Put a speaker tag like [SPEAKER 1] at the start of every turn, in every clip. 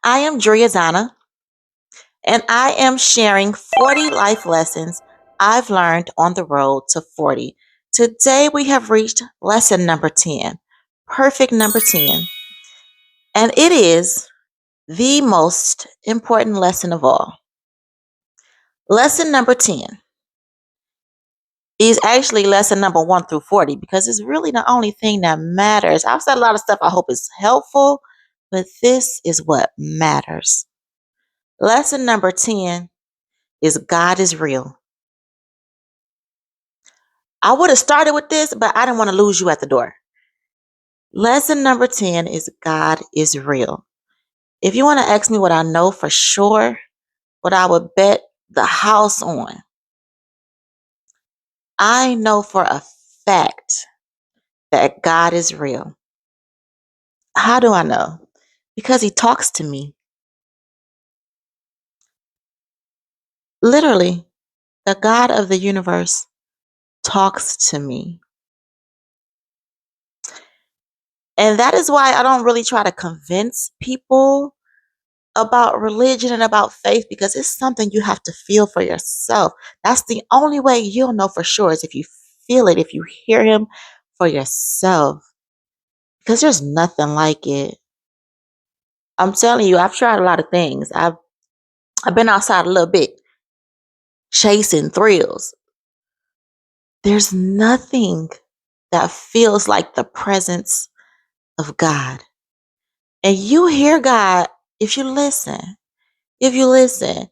[SPEAKER 1] I am Driazana, and I am sharing 40 life lessons I've learned on the road to 40. Today we have reached lesson number 10, perfect number 10, and it is the most important lesson of all. Lesson number 10 is actually lesson number 1 through 40 because it's really the only thing that matters. I've said a lot of stuff I hope is helpful, but this is what matters. Lesson number 10 is God is real. I would have started with this, but I didn't want to lose you at the door. Lesson number 10 is God is real. If you want to ask me what I know for sure, what I would bet the house on, I know for a fact that God is real. How do I know? Because he talks to me. Literally, the God of the universe talks to me. And that is why I don't really try to convince people about religion and about faith because it's something you have to feel for yourself. That's the only way you'll know for sure is if you feel it, if you hear him for yourself. Because there's nothing like it. I'm telling you, I've tried a lot of things. I've been outside a little bit chasing thrills. There's nothing that feels like the presence of God. And you hear God if you listen. If you listen.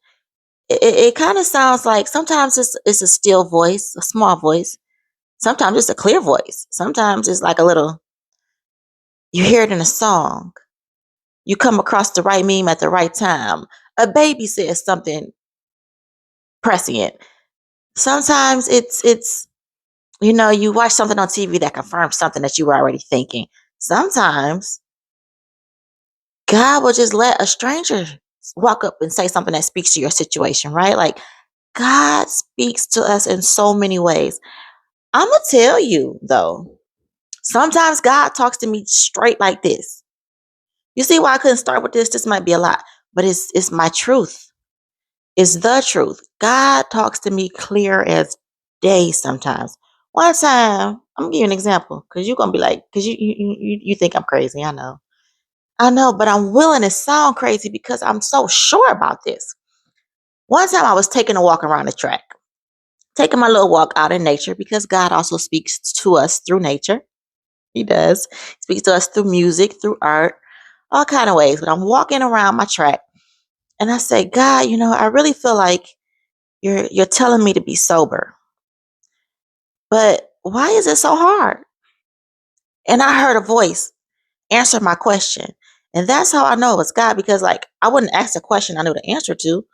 [SPEAKER 1] It kind of sounds like sometimes it's a still voice, a small voice. Sometimes it's a clear voice. Sometimes it's like a little, you hear it in a song. You come across the right meme at the right time. A baby says something prescient. Sometimes it's you watch something on TV that confirms something that you were already thinking. Sometimes God will just let a stranger walk up and say something that speaks to your situation, right? Like God speaks to us in so many ways. I'm going to tell you though, sometimes God talks to me straight like this. You see why I couldn't start with this? This might be a lot, but it's my truth. It's the truth. God talks to me clear as day sometimes. One time, I'm gonna give you an example because you're gonna be like, because you think I'm crazy. I know, but I'm willing to sound crazy because I'm so sure about this. One time, I was taking a walk around the track, taking my little walk out in nature because God also speaks to us through nature. He does. He speaks to us through music, through art, all kind of ways. But I'm walking around my track and I say, God, I really feel like you're telling me to be sober. But why is it so hard? And I heard a voice answer my question. And that's how I know it's God because like I wouldn't ask a question I knew the answer to,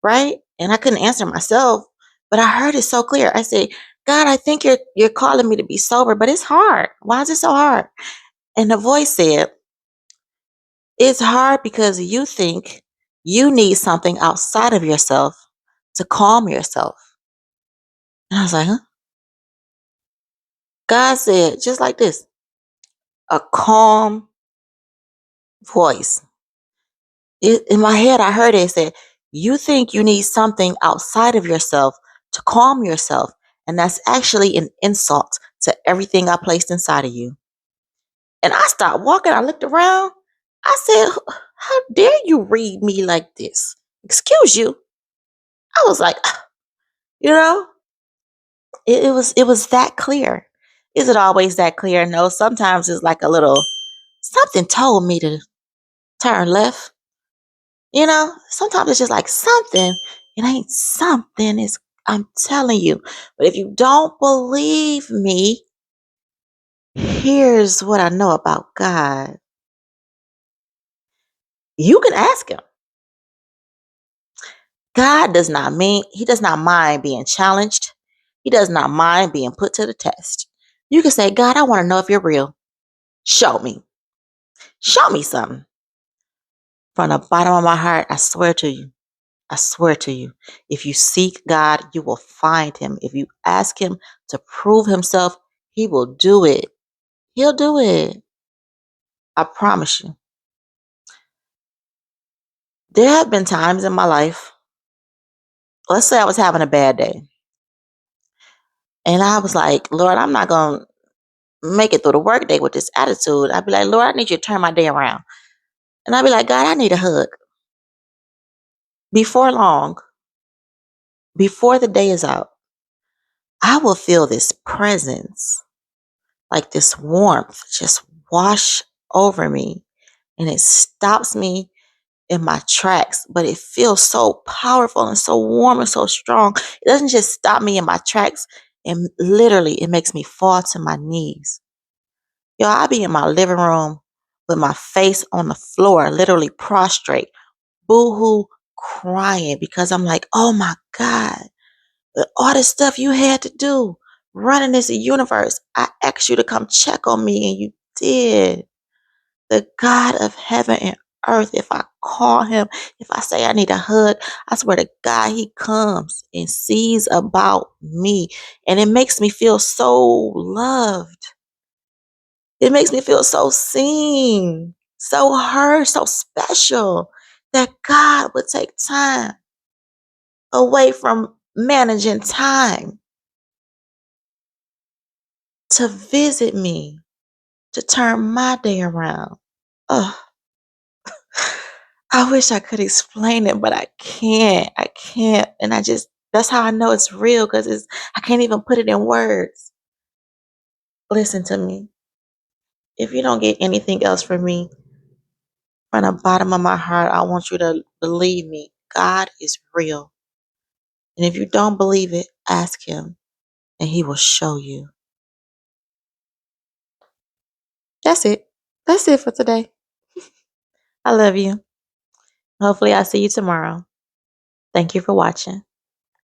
[SPEAKER 1] right? And I couldn't answer myself, but I heard it so clear. I said, God, I think you're calling me to be sober, but it's hard. Why is it so hard? And the voice said, it's hard because you think you need something outside of yourself to calm yourself. And I was like, huh? God said, just like this, a calm voice. In my head, I heard it say, you think you need something outside of yourself to calm yourself. And that's actually an insult to everything I placed inside of you. And I stopped walking. I looked around. I said, how dare you read me like this? Excuse you. I was like, you know, it was that clear. Is it always that clear? No, sometimes it's like a little something told me to turn left. Sometimes it's just like something. It ain't something. It's I'm telling you. But if you don't believe me, here's what I know about God. You can ask him. God he does not mind being challenged. He does not mind being put to the test. You can say, God, I want to know if you're real. Show me. Show me something. From the bottom of my heart, I swear to you. I swear to you, if you seek God, you will find him. If you ask him to prove himself, he will do it. He'll do it. I promise you. There have been times in my life, let's say I was having a bad day, and I was like, Lord, I'm not going to make it through the workday with this attitude. I'd be like, Lord, I need you to turn my day around. And I'd be like, God, I need a hug. Before long, before the day is out, I will feel this presence, like this warmth, just wash over me. And it stops me in my tracks, but it feels so powerful and so warm and so strong. It doesn't just stop me in my tracks, and literally it makes me fall to my knees. Yo, I be in my living room with my face on the floor, literally prostrate, boo-hoo, crying because I'm like, oh my God, all the stuff you had to do running this universe. I asked you to come check on me and you did. The God of heaven and earth, if I call him, if I say I need a hug, I swear to God, he comes and sees about me. And it makes me feel so loved. It makes me feel so seen, so heard, so special that God would take time away from managing time to visit me, to turn my day around. Oh, I wish I could explain it, but I can't. I can't. And that's how I know it's real because I can't even put it in words. Listen to me. If you don't get anything else from me, from the bottom of my heart, I want you to believe me. God is real. And if you don't believe it, ask him and he will show you. That's it. That's it for today. I love you. Hopefully, I'll see you tomorrow. Thank you for watching.